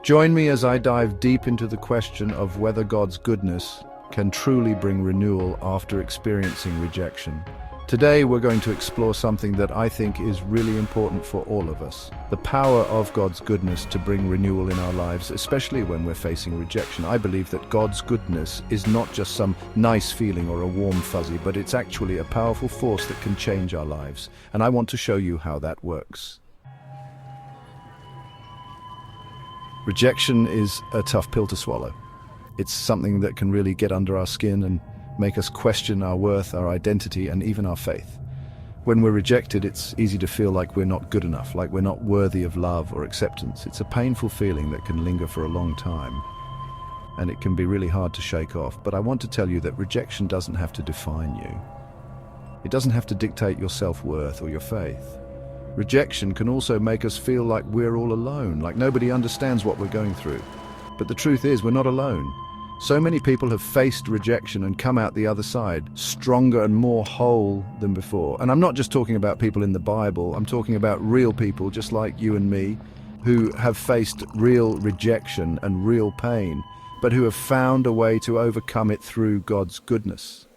Join me as I dive deep into the question of whether God's goodness can truly bring renewal after experiencing rejection. Today we're going to explore something that I think is really important for all of us. The power of God's goodness to bring renewal in our lives, especially when we're facing rejection. I believe that God's goodness is not just some nice feeling or a warm fuzzy, but it's actually a powerful force that can change our lives. And I want to show you how that works. Rejection is a tough pill to swallow. It's something that can really get under our skin and make us question our worth, our identity, and even our faith. When we're rejected, it's easy to feel like we're not good enough, like we're not worthy of love or acceptance. It's a painful feeling that can linger for a long time, and it can be really hard to shake off. But I want to tell you that rejection doesn't have to define you. It doesn't have to dictate your self-worth or your faith. Rejection can also make us feel like we're all alone, like nobody understands what we're going through. But the truth is, we're not alone. So many people have faced rejection and come out the other side, stronger and more whole than before. And I'm not just talking about people in the Bible, I'm talking about real people just like you and me, who have faced real rejection and real pain, but who have found a way to overcome it through God's goodness.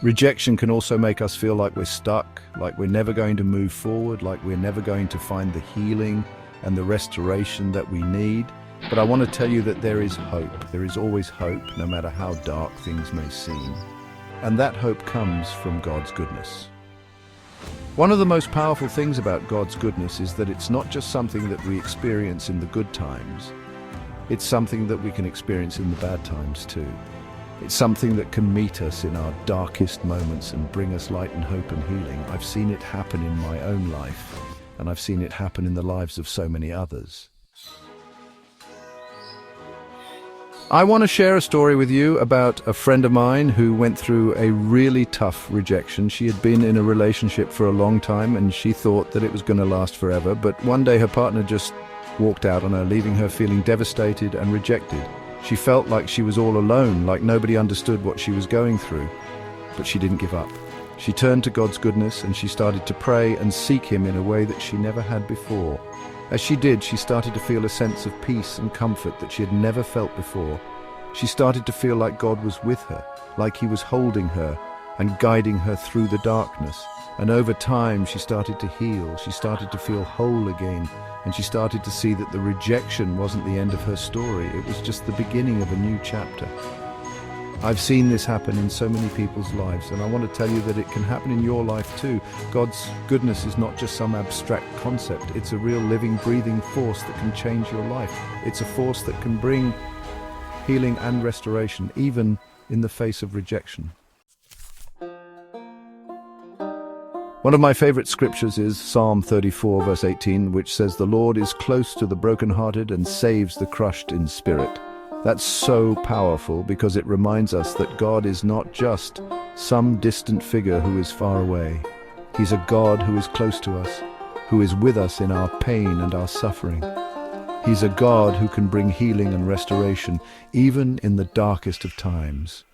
Rejection can also make us feel like we're stuck, like we're never going to move forward, like we're never going to find the healing and the restoration that we need. But I want to tell you that there is hope. There is always hope, no matter how dark things may seem. And that hope comes from God's goodness. One of the most powerful things about God's goodness is that it's not just something that we experience in the good times. It's something that we can experience in the bad times too. It's something that can meet us in our darkest moments and bring us light and hope and healing. I've seen it happen in my own life, and I've seen it happen in the lives of so many others. I want to share a story with you about a friend of mine who went through a really tough rejection. She had been in a relationship for a long time and she thought that it was going to last forever, but one day her partner just walked out on her, leaving her feeling devastated and rejected. She felt like she was all alone, like nobody understood what she was going through, but she didn't give up. She turned to God's goodness and she started to pray and seek Him in a way that she never had before. As she did, she started to feel a sense of peace and comfort that she had never felt before. She started to feel like God was with her, like He was holding her and guiding her through the darkness. And over time, she started to heal. She started to feel whole again. And she started to see that the rejection wasn't the end of her story. It was just the beginning of a new chapter. I've seen this happen in so many people's lives, and I want to tell you that it can happen in your life too. God's goodness is not just some abstract concept. It's a real living, breathing force that can change your life. It's a force that can bring healing and restoration, even in the face of rejection. One of my favorite scriptures is Psalm 34, verse 18, which says, "The Lord is close to the brokenhearted and saves the crushed in spirit." That's so powerful because it reminds us that God is not just some distant figure who is far away. He's a God who is close to us, who is with us in our pain and our suffering. He's a God who can bring healing and restoration, even in the darkest of times.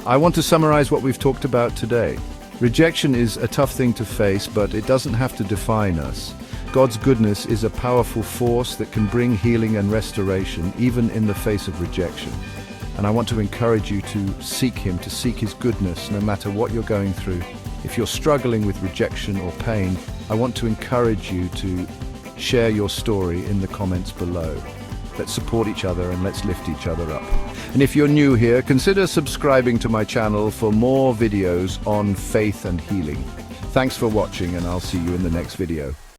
I want to summarize what we've talked about today. Rejection is a tough thing to face, but it doesn't have to define us. God's goodness is a powerful force that can bring healing and restoration, even in the face of rejection. And I want to encourage you to seek Him, to seek His goodness, no matter what you're going through. If you're struggling with rejection or pain, I want to encourage you to share your story in the comments below. Let's support each other and let's lift each other up. And if you're new here, consider subscribing to my channel for more videos on faith and healing. Thanks for watching, and I'll see you in the next video.